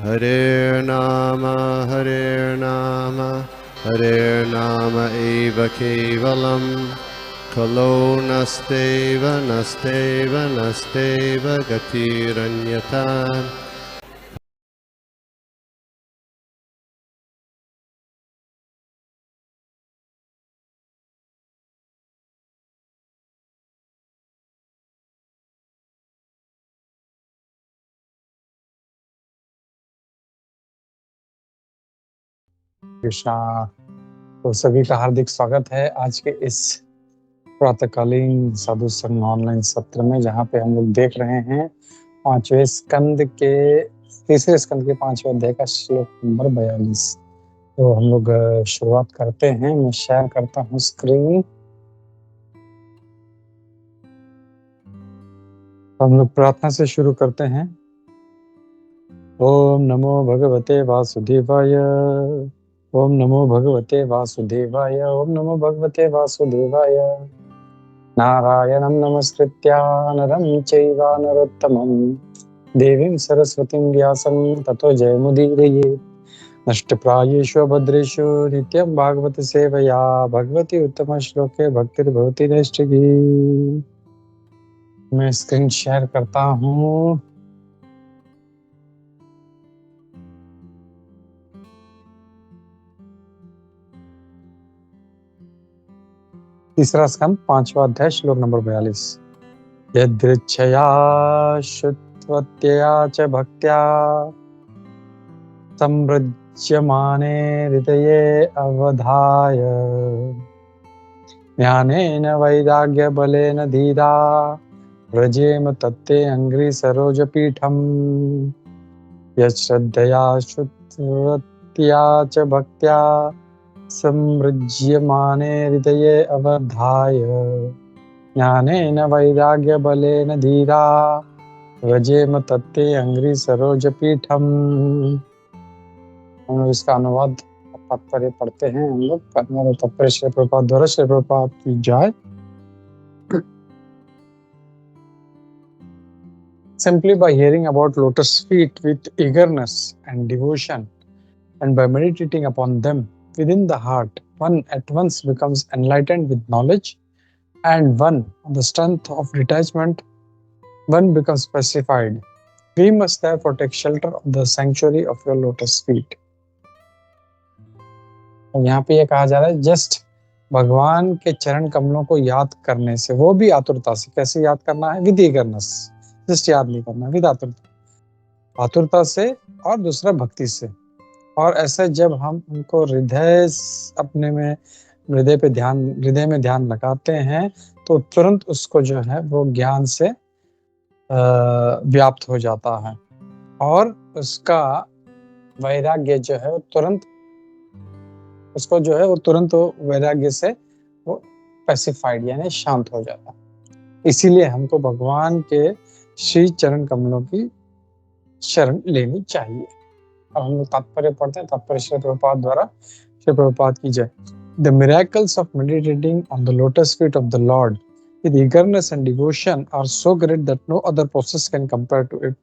Hare Nama, Hare Nama eva kevalam, Kalo nasteva, nasteva, nasteva gatiranyata. Krishna. तो सभी का हार्दिक स्वागत है आज के इस प्रातःकालीन साधु संघ ऑनलाइन सत्र में, जहाँ पे हम लोग देख रहे हैं तीसरे स्कंद के 5वें अध्याय का श्लोक नंबर 42। तो हम लोग शुरुआत करते हैं। मैं शेयर करता हूँ स्क्रीन। तो हम लोग प्रार्थना से शुरू करते हैं। ओम नमो भगवते वासुदेवाय, ओम नमो भगवते वासुदेवाय, ओम नमो भगवते वासुदेवाय। नारायणं नमस्कृत्य नरं चैव नरोत्तमं देवीं सरस्वतीं व्यासं ततो जयमुदीरये। नष्टप्रायेषु भद्रेषु नित्यं भागवत सेवया भगवती उत्तम श्लोके भक्तिर्भवति नैष्ठिकी। मैं स्क्रीन शेयर करता हूँ। तीसरा स्कंद 5वां अध्याय श्लोक नंबर 42। यदृच्छया श्रुत्वत्या च भक्त्या संवृज्यमाने हृदये अवधाय ज्ञानेन वैराग्यबलेन धीरा व्रजेम तत्ते अंघ्रि सरोजपीठम्। यश्रद्धया श्रुत्वत्या च भक्त्या संवृज्यमाने हृदये अवधाय ज्ञानेन वैराग्यबलेन धीरा व्रजेम तत्ते अंघ्रि सरोजपीठम्। हम लोग इसका अनुवाद तात्पर्य पढ़ते हैं। हम लोग तात्पर्य श्री प्रभुपाद द्वारा श्री प्रभुपाद की जय। Simply by hearing about lotus feet with eagerness and devotion, and by meditating upon them within the heart, one at once becomes enlightened with knowledge, and one, on the strength of detachment, one becomes pacified. We must therefore take shelter of the sanctuary of your lotus feet. यहाँ पे ये कहा जा रहा है, just भगवान के चरण कमलों को याद करने से, वो भी आतुरता से। कैसे याद करना है? With eagerness. जस्ट याद नहीं करना, विद आतुरता से, और दूसरा भक्ति से। और ऐसे जब हम उनको अपने में हृदय में ध्यान लगाते हैं, तो तुरंत उसको जो है वो ज्ञान से व्याप्त हो जाता है, और उसका वैराग्य जो है वो तुरंत वैराग्य से वो पैसिफाइड यानी शांत हो जाता है। इसीलिए हमको भगवान के श्री चरण कमलों की शरण लेनी चाहिए। अब हम लोग तात्पर्य पढ़ते हैं। तात्पर्य श्री प्रभुपाद द्वारा श्री प्रभुपाद की जय। The miracles of meditating on the lotus feet of the Lord with eagerness and devotion are so great that no other process can compare to it.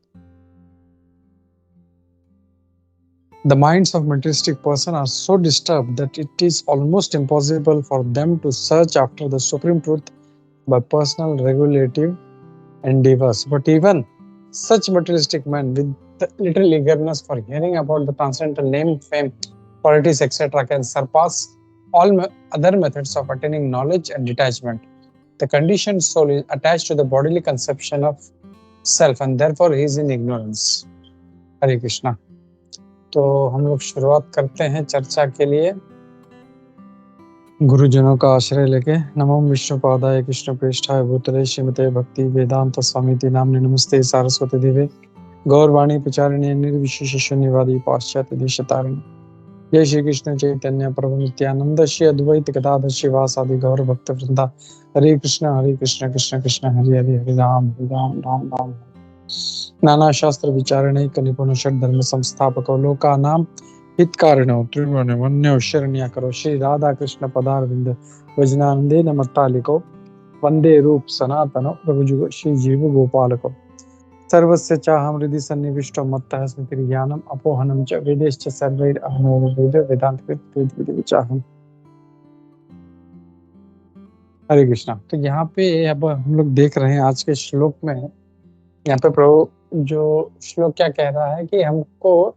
The minds of materialistic persons are so disturbed that it is almost impossible for them to search after the supreme truth by personal regulative endeavors. But even such materialistic men with the little eagerness for hearing about the transcendental name, fame, qualities, etc. can surpass all other methods of attaining knowledge and detachment. The conditioned soul is attached to the bodily conception of self, and therefore he is in ignorance. हरे कृष्णा। तो हम लोग शुरुआत करते हैं चर्चा के लिए गुरुजनों का आश्रय लेके। नमो विष्णुपादाय कृष्ण प्रेष्ठाय भूतले श्रीमते भक्ति वेदांत स्वामीति नाम्ने नमस्ते सारस्वती देवे गौरवाणी प्रचारिणे निर्विशेष शून्यवादी पाश्चात्य देशतारिणे। जय श्री कृष्ण चैतन्य प्रभु नित्यानंद श्री अद्वैत गदाधर श्रीवासादि गौर भक्त वृंदा। हरे कृष्ण कृष्ण कृष्ण हरे हरे, हरे राम राम राम। नाना शास्त्र विचारणे निपुण षड धर्म संस्थापको लोकानां हितकारिणो त्रिभुवन वन्यो शरण्य करो। श्री राधा कृष्ण पदारविंद वजनानंदेन मत्तालिको वंदे रूप सनातनो प्रभुजुग श्री जीव गोपालको। सर्वस्य चाहं हृदि सन्निविष्टो मत्तः स्मृतिर्ज्ञानम् अपोहनं च वेदैश्च सर्वैरहं वेद वेदांत चाहम। हरे कृष्णा। तो यहाँ पे अब हम लोग देख रहे हैं आज के श्लोक में, यहाँ पे प्रभु जो श्लोक क्या कह रहा है कि हमको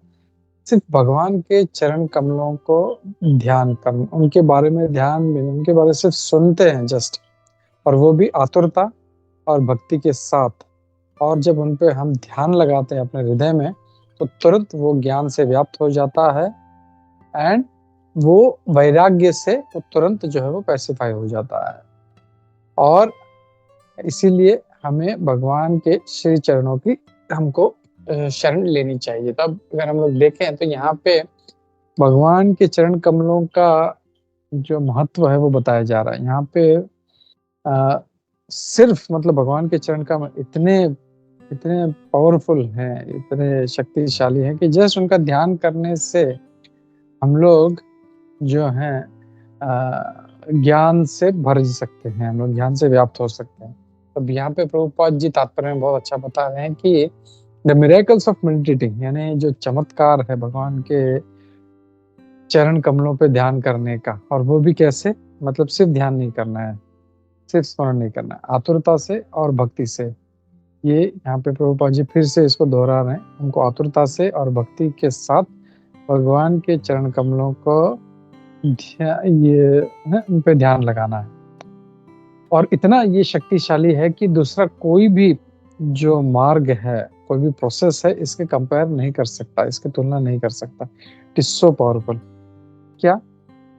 सिर्फ भगवान के चरण कमलों को ध्यान करना, उनके बारे में ध्यान में, उनके बारे में सिर्फ सुनते हैं जस्ट, और वो भी आतुरता और भक्ति के साथ। और जब उन पे हम ध्यान लगाते हैं अपने हृदय में, तो तुरंत वो ज्ञान से व्याप्त हो जाता है एंड वो वैराग्य से वो तुरंत जो है वो पैसिफाई हो जाता है। और इसीलिए हमें भगवान के श्री चरणों की हमको शरण लेनी चाहिए। तब अगर हम लोग देखें तो यहाँ पे भगवान के चरण कमलों का जो महत्व है वो बताया जा रहा है। यहाँ पे सिर्फ मतलब भगवान के चरण का इतने इतने पावरफुल हैं, इतने शक्तिशाली हैं कि जस्ट उनका ध्यान करने से हम लोग जो हैं ज्ञान से भर सकते हैं, हम लोग ज्ञान से व्याप्त हो सकते हैं। अब यहाँ पे प्रभुपाद जी तात्पर्य में बहुत अच्छा बता रहे हैं कि द मिरेकल्स ऑफ मेडिटेटिंग, यानी जो चमत्कार है भगवान के चरण कमलों पे ध्यान करने का, और वो भी कैसे, मतलब सिर्फ ध्यान नहीं करना है, सिर्फ स्मरण नहीं करना है, आतुरता से और भक्ति से। ये यहाँ पे प्रभुपाद जी फिर से इसको दोहरा रहे हैं, हमको आतुरता से और भक्ति के साथ भगवान के चरण कमलों को उन पे ध्यान लगाना है। और इतना ये शक्तिशाली है कि दूसरा कोई भी जो मार्ग है, कोई भी प्रोसेस है, इसके कंपेयर नहीं कर सकता, इसकी तुलना नहीं कर सकता। It is so powerful. क्या?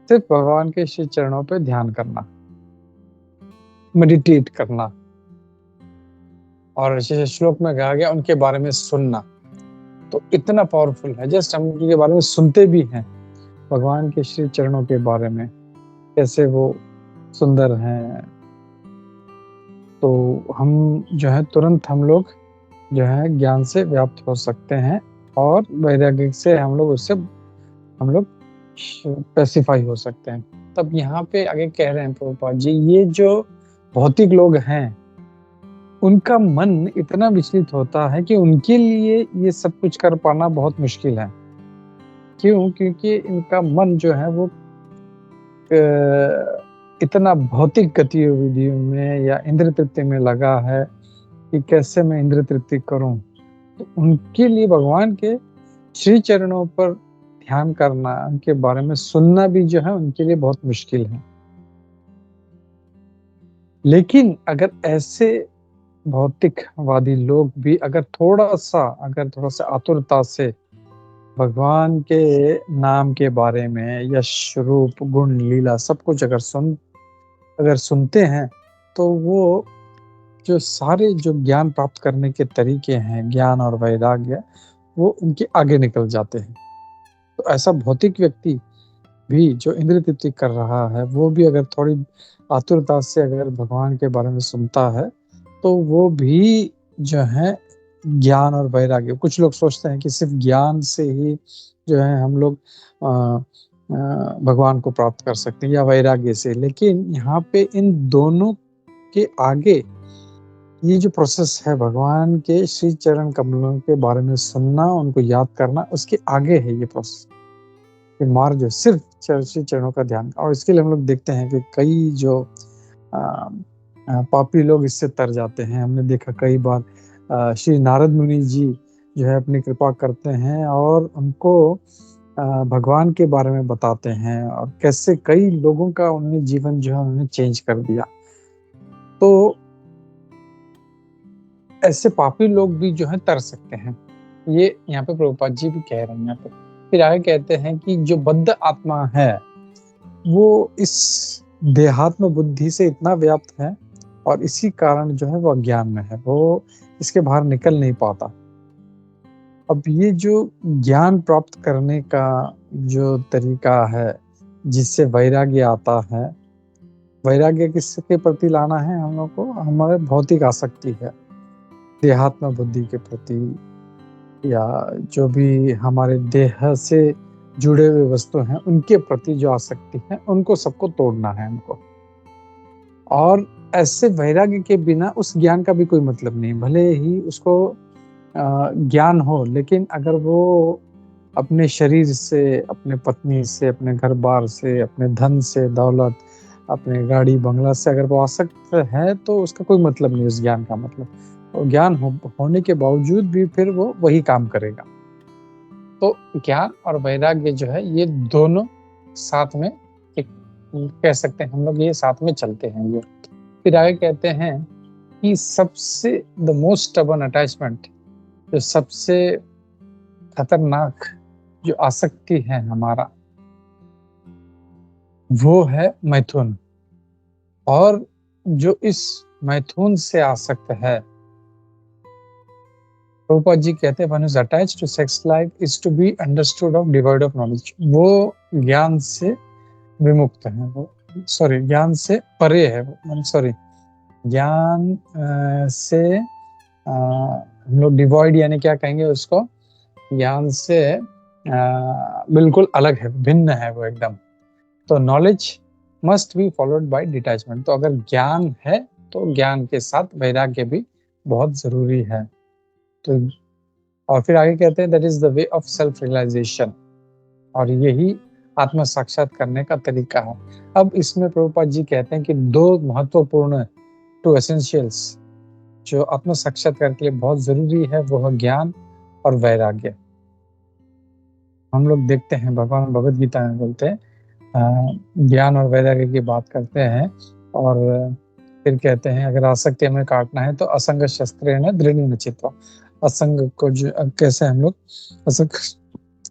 सिर्फ भगवान के श्री चरणों पे ध्यान करना, मेडिटेट करना, और जैसे श्लोक में कहा गया उनके बारे में सुनना, तो इतना पावरफुल है। जस्ट हम उनके बारे में सुनते भी हैं, भगवान के श्री चरणों के बारे में, कैसे वो सुंदर हैं, तो हम जो है तुरंत हम लोग जो है ज्ञान से व्याप्त हो सकते हैं, और वैराग्य से हम लोग उससे हम लोग पैसिफाई हो सकते हैं। तब यहाँ पे आगे कह रहे हैं प्रभुपाद जी, ये जो भौतिक लोग हैं उनका मन इतना विचलित होता है कि उनके लिए ये सब कुछ कर पाना बहुत मुश्किल है। क्यों? क्योंकि इनका मन जो है वो इतना भौतिक गतिविधियों में या इंद्र तृप्ति में लगा है कि कैसे मैं इंद्र तृप्ति करूं। तो उनके लिए भगवान के श्री चरणों पर ध्यान करना, उनके बारे में सुनना भी जो है उनके लिए बहुत मुश्किल है। लेकिन अगर ऐसे भौतिकवादी लोग भी अगर थोड़ा सा आतुरता से भगवान के नाम के बारे में, यश रूप गुण लीला सब कुछ अगर सुनते हैं, तो वो जो सारे जो ज्ञान प्राप्त करने के तरीके हैं, ज्ञान और वैराग्य, वो उनके आगे निकल जाते हैं। तो ऐसा भौतिक व्यक्ति भी जो इंद्र तृप्ति कर रहा है, वो भी अगर थोड़ी आतुरता से अगर भगवान के बारे में सुनता है, तो वो भी जो है ज्ञान और वैराग्य, कुछ लोग सोचते हैं कि सिर्फ ज्ञान से ही जो है हम लोग भगवान को प्राप्त कर सकते हैं, या वैराग्य से। लेकिन यहाँ पे इन दोनों के आगे ये जो प्रोसेस है, भगवान के श्री चरण कमलों के बारे में सुनना, उनको याद करना, उसके आगे है ये प्रोसेस, ये मार्ग जो सिर्फ श्री चरणों का ध्यान। और इसके लिए हम लोग देखते हैं कि कई जो पापी लोग इससे तर जाते हैं। हमने देखा कई बार श्री नारद मुनि जी जो है अपनी कृपा करते हैं और उनको भगवान के बारे में बताते हैं, और कैसे कई लोगों का उन्होंने जीवन जो है उन्होंने चेंज कर दिया। तो ऐसे पापी लोग भी जो है तर सकते हैं, ये यहाँ पे प्रभुपाद जी भी कह रहे हैं। यहाँ पे फिर आगे कहते हैं कि जो बद्ध आत्मा है वो इस देहात्म बुद्धि से इतना व्याप्त है, और इसी कारण जो है वो अज्ञान में है, वो इसके बाहर निकल नहीं पाता। अब ये जो ज्ञान प्राप्त करने का जो तरीका है, जिससे वैराग्य आता है, वैराग्य किसके प्रति लाना है हम लोग को? हमारे भौतिक आसक्ति है, देहात्म बुद्धि के प्रति, या जो भी हमारे देह से जुड़े हुए वस्तु हैं उनके प्रति जो आसक्ति है, उनको सबको तोड़ना है हमको। और ऐसे वैराग्य के बिना उस ज्ञान का भी कोई मतलब नहीं, भले ही उसको ज्ञान हो, लेकिन अगर वो अपने शरीर से, अपने पत्नी से, अपने घर बार से, अपने धन से, दौलत, अपने गाड़ी बंगला से अगर वो आसक्त है, तो उसका कोई मतलब नहीं उस ज्ञान का मतलब। और ज्ञान होने के बावजूद भी फिर वो वही काम करेगा। तो ज्ञान और वैराग्य जो है, ये दोनों साथ में, एक कह सकते हैं हम लोग, ये साथ में चलते हैं ये। फिर आगे कहते हैं कि सबसे द मोस्ट स्टबर्न अटैचमेंट, जो सबसे खतरनाक जो आसक्ति है हमारा, वो है मैथुन। और जो इस मैथुन से आसक्त है, प्रभुपाद जी कहते हैं, one is attached to sex life is to be understood of devoid of knowledge. वो ज्ञान से विमुक्त है, वो ज्ञान से परे है, सॉरी ज्ञान से हम लोग डिवाइड यानी क्या कहेंगे उसको, ज्ञान से बिल्कुल अलग है, भिन्न है वो एकदम। तो knowledge must be followed by detachment. तो अगर ज्ञान है तो ज्ञान के साथ वैराग्य भी बहुत जरूरी है। तो और फिर आगे कहते हैं that is the way of self realization, और यही आत्म साक्षात करने का तरीका है। अब इसमें प्रभुपाद जी कहते हैं कि दो महत्वपूर्ण, टू एसेंशियल्स, जो आत्म साक्षात्कार के लिए बहुत जरूरी है, वो है ज्ञान और वैराग्य। हम लोग देखते हैं भगवान भगवद गीता में बोलते हैं, ज्ञान और वैराग्य की बात करते हैं, और फिर कहते हैं अगर आसक्ति हमें काटना है तो असंग शस्त्रेण दृढ़ेन चित्वा। असंग को जो कैसे हम लोग असंग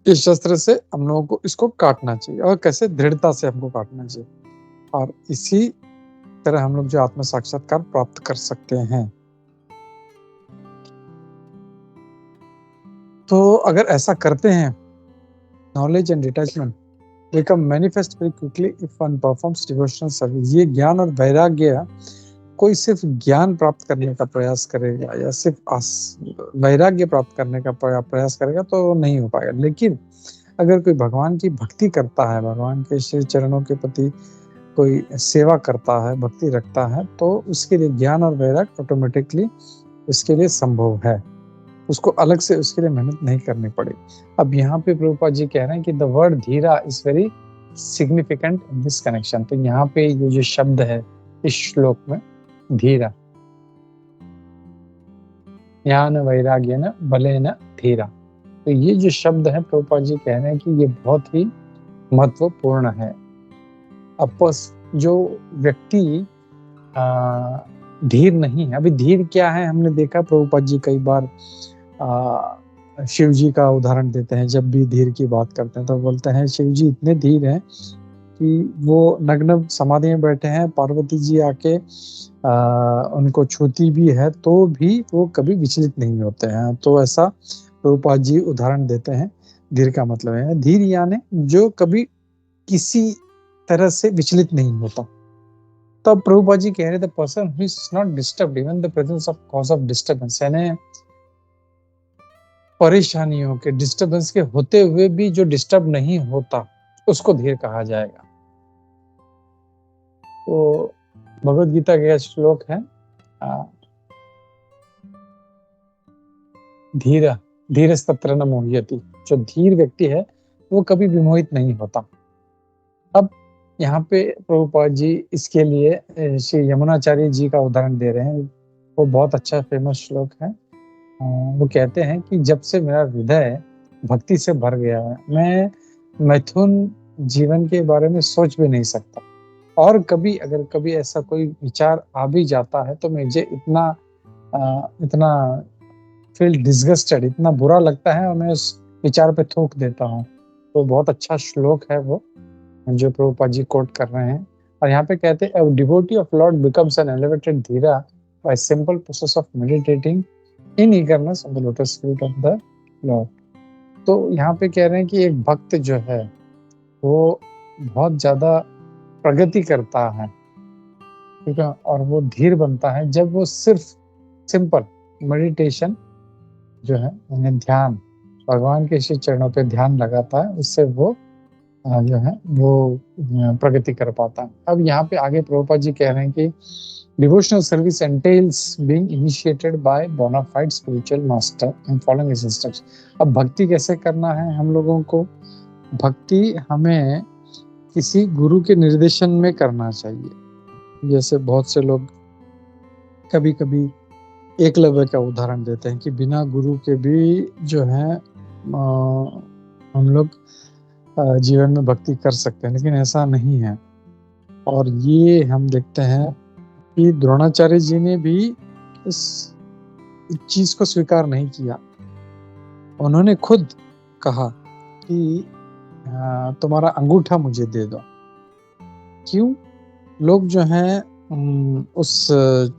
इस शस्त्र से हम लोगों को इसको काटना चाहिए, और कैसे दृढ़ता से हमको काटना चाहिए, और इसी तरह हम लोग जो आत्म साक्षात्कार प्राप्त कर सकते हैं। तो अगर ऐसा करते हैं, knowledge and detachment become manifest very quickly if one performs devotional service। ये ज्ञान और वैराग्य, कोई सिर्फ ज्ञान प्राप्त करने का प्रयास करेगा या सिर्फ वैराग्य प्राप्त करने का प्रयास करेगा तो नहीं हो पाएगा। लेकिन अगर कोई भगवान की भक्ति करता है, भगवान के श्री चरणों के प्रति कोई सेवा करता है, भक्ति रखता है, तो उसके लिए ज्ञान और वैराग्य ऑटोमेटिकली उसके लिए संभव है। उसको अलग से उसके लिए मेहनत नहीं करनी पड़ेगी। अब यहाँ पे प्रभुपाद जी कह रहे हैं कि the word dhira is very significant in this connection. तो यहाँ पे ये जो शब्द है इस श्लोक में, धीरा, ज्ञान वैराग्य न बले न धीरा, तो ये जो शब्द है प्रभुपाद जी कह रहे हैं कि ये बहुत ही महत्वपूर्ण है। अब जो व्यक्ति धीर नहीं है, अभी धीर क्या है हमने देखा, प्रभुपाद जी कई बार शिव जी का उदाहरण देते हैं। जब भी धीर की बात करते हैं तो बोलते हैं शिव जी इतने धीर हैं कि वो नग्न समाधि में बैठे हैं, पार्वती जी आके उनको छूती भी है तो भी वो कभी विचलित नहीं होते हैं। तो ऐसा प्रभुपाद जी उदाहरण देते हैं। धीर का मतलब है, धीर यानी जो कभी किसी तरह से विचलित नहीं होता। तब प्रभुपाद जी कह रहे the person who is not disturbed even the presence of cause of disturbance, यानी परेशानियों के, डिस्टर्बेंस के होते हुए भी जो डिस्टर्ब नहीं होता उसको धीर कहा जाएगा। तो भगवद गीता का श्लोक है, धीर धीरस्तत्र न मोह्यति, जो धीर व्यक्ति है वो कभी विमोहित नहीं होता। अब यहाँ पे प्रभुपाद जी इसके लिए श्री यमुनाचार्य जी का उदाहरण दे रहे हैं। वो बहुत अच्छा फेमस श्लोक है। वो कहते हैं कि जब से मेरा हृदय भक्ति से भर गया है, मैं मैथुन जीवन के बारे में सोच भी नहीं सकता, और कभी अगर कभी ऐसा कोई विचार आ भी जाता है तो मुझे इतना फील डिसगस्टेड, इतना बुरा लगता है और मैं उस विचार पे थूक देता हूँ। तो बहुत अच्छा श्लोक है वो जो प्रभुपाद जी कोट कर रहे हैं। और यहाँ पे कहते हैं a devotee of Lord becomes an elevated Dheera by simple process of meditating in eagerness on the lotus feet of the Lord। तो यहाँ पे कह रहे हैं कि एक भक्त जो है वो बहुत ज्यादा प्रगति करता है, ठीक है, और वो धीर बनता है जब वो सिर्फ सिंपल मेडिटेशन जो है, उन्हें ध्यान, भगवान के श्री चरणों पे ध्यान लगाता है। उससे वो जो है वो प्रगति कर पाता है। अब यहाँ पे आगे प्रभुपाद जी कह रहे हैं कि devotional service entails being initiated by bona fide spiritual master and following his instructions. अब भक्ति कैसे करना है हम लोगों को? भक्ति हमें किसी गुरु के निर्देशन में करना चाहिए। जैसे बहुत से लोग कभी कभी एकलव्य का उदाहरण देते हैं कि बिना गुरु के भी जो है हम लोग जीवन में भक्ति कर सकते हैं, लेकिन ऐसा नहीं है। और ये हम देखते हैं कि द्रोणाचार्य जी ने भी इस चीज को स्वीकार नहीं किया। उन्होंने खुद कहा कि तुम्हारा अंगूठा मुझे दे दो। क्यों? लोग जो हैं उस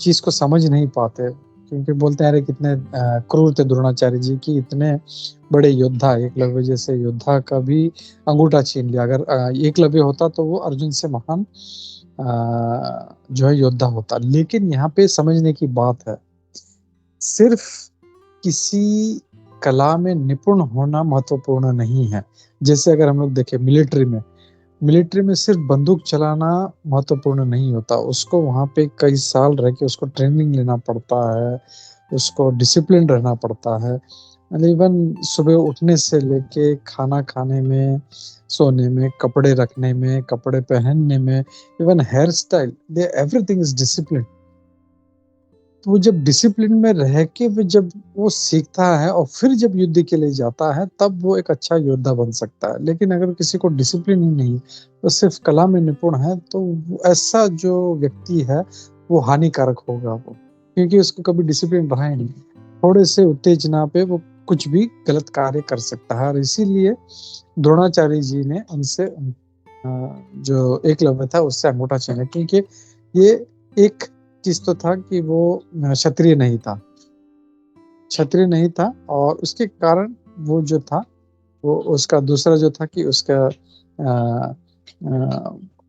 चीज को समझ नहीं पाते, क्योंकि बोलते हैं अरे कितने क्रूर थे द्रोणाचार्य जी की, इतने बड़े योद्धा, एकलव्य जैसे योद्धा का भी अंगूठा छीन लिया। अगर एकलव्य होता तो वो अर्जुन से महान जो है योद्धा होता। लेकिन यहाँ पे समझने की बात है, सिर्फ किसी कला में निपुण होना महत्वपूर्ण नहीं है। जैसे अगर हम लोग देखें मिलिट्री में सिर्फ बंदूक चलाना महत्वपूर्ण नहीं होता, उसको वहाँ पे कई साल रह के उसको ट्रेनिंग लेना पड़ता है, उसको डिसिप्लिन रहना पड़ता है। इवन सुबह उठने से लेके खाना खाने में, सोने में, कपड़े रखने में, कपड़े पहनने में, even hair style, everything is discipline. तो वो जब डिसिप्लिन में रह के जब वो सीखता है और फिर जब युद्ध के लिए जाता है, तब वो एक अच्छा योद्धा बन सकता है। लेकिन अगर किसी को डिसिप्लिन ही नहीं, तो सिर्फ कला में निपुण है, तो ऐसा जो व्यक्ति है वो हानिकारक होगा वो, क्योंकि उसको कभी डिसिप्लिन रहा ही नहीं। थोड़े से उत्तेजना पे वो कुछ भी गलत कार्य कर सकता है। और इसीलिए द्रोणाचार्य जी ने उनसे जो एकलव्य था उससे अंगूठा छीना, क्योंकि ये एक चीज तो था कि वो क्षत्रिय नहीं था, और उसके कारण वो जो था वो उसका दूसरा जो था कि उसका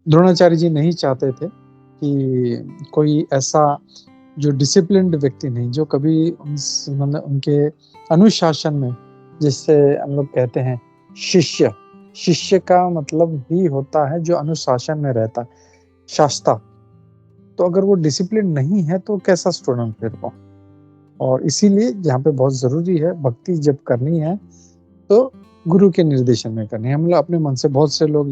द्रोणाचार्य जी नहीं चाहते थे कि कोई ऐसा जो डिसिप्लिन्ड व्यक्ति नहीं, जो कभी उनके अनुशासन में, जिससे हम लोग कहते हैं शिष्य का मतलब ही होता है जो अनुशासन में रहता है, शास्ता। तो अगर वो डिसिप्लिन नहीं है तो कैसा स्टूडेंट फिर वो? और इसीलिए यहाँ पे बहुत जरूरी है, भक्ति जब करनी है तो गुरु के निर्देशन में करनी है। हम लोग अपने मन से, बहुत से लोग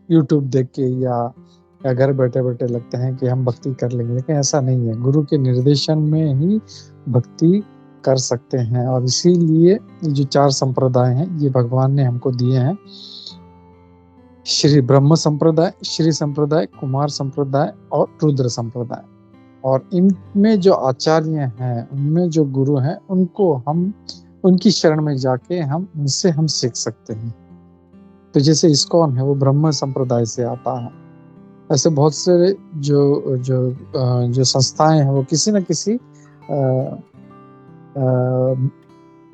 यूट्यूब देख के या घर बैठे बैठे लगते हैं कि हम भक्ति कर लेंगे, लेकिन ऐसा नहीं है। गुरु के निर्देशन में ही भक्ति कर सकते हैं। और इसीलिए जो 4 संप्रदाय हैं ये भगवान ने हमको दिए हैं, श्री ब्रह्म संप्रदाय, श्री संप्रदाय, कुमार संप्रदाय और रुद्र संप्रदाय। और इनमें जो आचार्य हैं, उनमें जो गुरु हैं, उनको हम उनकी शरण में जाके उनसे हम सीख सकते हैं। तो जैसे इस्कॉन है वो ब्रह्म संप्रदाय से आता है। ऐसे बहुत से जो संस्थाएं हैं वो किसी न किसी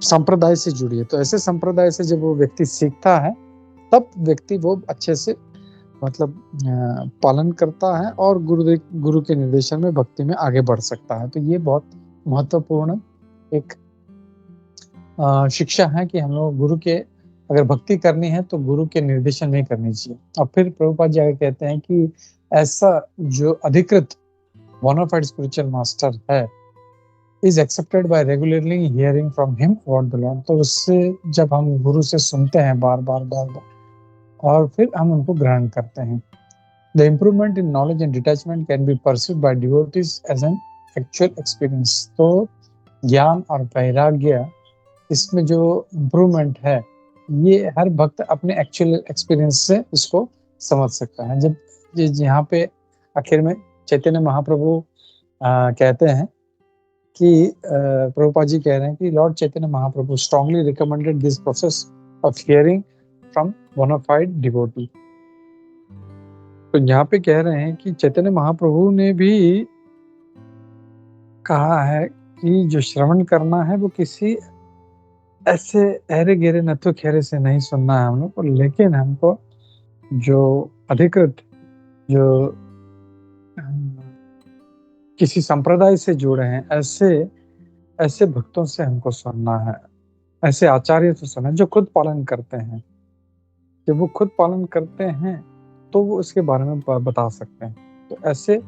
संप्रदाय से जुड़ी है। तो ऐसे संप्रदाय से जब वो व्यक्ति सीखता है, तब व्यक्ति वो अच्छे से मतलब पालन करता है और गुरु के निर्देशन में भक्ति में आगे बढ़ सकता है। तो ये बहुत महत्वपूर्ण एक शिक्षा है कि हम लोग गुरु के, अगर भक्ति करनी है तो गुरु के निर्देशन में करनी चाहिए। और फिर प्रभुपाद जी आगे कहते हैं कि ऐसा जो अधिकृत बोनाफाइड स्पिरिचुअल मास्टर है is accepted by regularly hearing from him about the Lord। तो उससे जब हम गुरु से सुनते हैं बार बार और फिर हम उनको ग्रहण करते हैं। The improvement in knowledge and detachment can be pursued by devotees as an actual experience। तो ज्ञान और वैराग्य, इसमें जो इम्प्रूवमेंट है, ये हर भक्त अपने एक्चुअल एक्सपीरियंस से इसको समझ सकता है। जब यहाँ पे आखिर में चैतन्य महाप्रभु कहते हैं कि प्रभुपाद जी कह रहे हैं कि Lord Chaitanya Mahaprabhu strongly recommended this process of hearing from bonafide devotee. तो यहाँ पे कह रहे हैं कि चैतन्य महाप्रभु ने भी कहा है कि जो श्रवण करना है वो किसी ऐसे अहरे गहरे नत्व खेरे से नहीं सुनना है हम लोग को, लेकिन हमको जो अधिकृत, जो किसी संप्रदाय से जुड़े हैं, ऐसे भक्तों से हमको सुनना है, ऐसे आचार्य से सुनना जो खुद पालन करते हैं। जब वो खुद पालन करते हैं तो वो इसके बारे में बता सकते हैं। तो ऐसे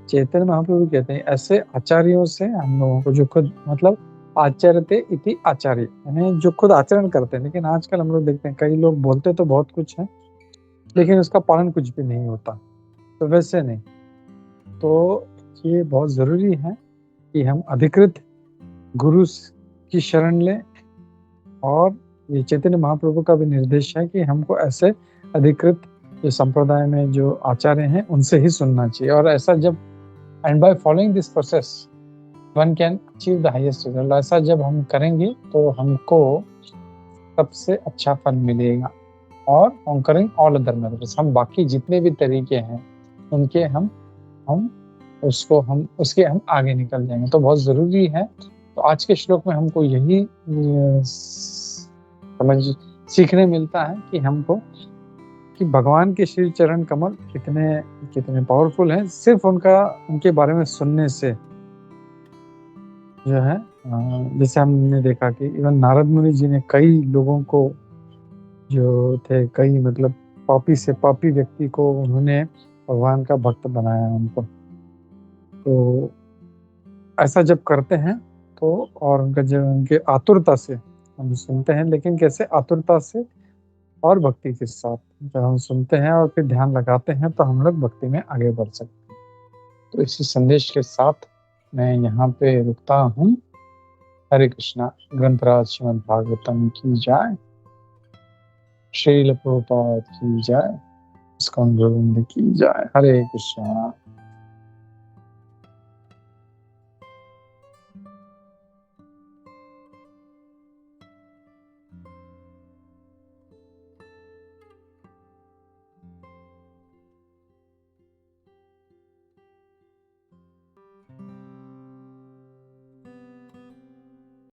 चैतन्य महाप्रभु कहते हैं ऐसे आचार्यों से हम लोगों को, जो खुद मतलब आचरते इति आचार्य, यानी जो खुद आचरण करते हैं। लेकिन आजकल हम लोग देखते हैं कई लोग बोलते तो बहुत कुछ है लेकिन उसका पालन कुछ भी नहीं होता। तो वैसे नहीं, तो ये बहुत ज़रूरी है कि हम अधिकृत गुरु की शरण लें। और ये चैतन्य महाप्रभु का भी निर्देश है कि हमको ऐसे अधिकृत जो संप्रदाय में जो आचार्य हैं उनसे ही सुनना चाहिए। और ऐसा जब and by following this process one can achieve the highest result, ऐसा जब हम करेंगे तो हमको सबसे अच्छा फल मिलेगा। और कॉन्करिंग ऑल अदर मेथड्स, हम बाकी जितने भी तरीके हैं उनके हम उसके हम आगे निकल जाएंगे। तो बहुत ज़रूरी है। तो आज के श्लोक में हमको यही समझ सीखने मिलता है कि हमको कि भगवान के श्री चरण कमल कितने पावरफुल हैं। सिर्फ उनके बारे में सुनने से जो है, जैसे हमने देखा कि इवन नारद मुनि जी ने कई लोगों को जो थे, कई मतलब पापी से पापी व्यक्ति को उन्होंने भगवान का भक्त बनाया उनको। तो ऐसा जब करते हैं तो, और जब उनके आतुरता से हम सुनते हैं, लेकिन कैसे आतुरता से और भक्ति के साथ जब हम सुनते हैं और फिर ध्यान लगाते हैं तो हम लोग भक्ति में आगे बढ़ सकते हैं। तो इसी संदेश के साथ मैं यहाँ पे रुकता हूँ। हरे कृष्णा। ग्रंथराज श्रीमद् भागवतम की जय, श्रील प्रभुपाद की जय, इस्कॉन गोविंद की जय। हरे कृष्णा।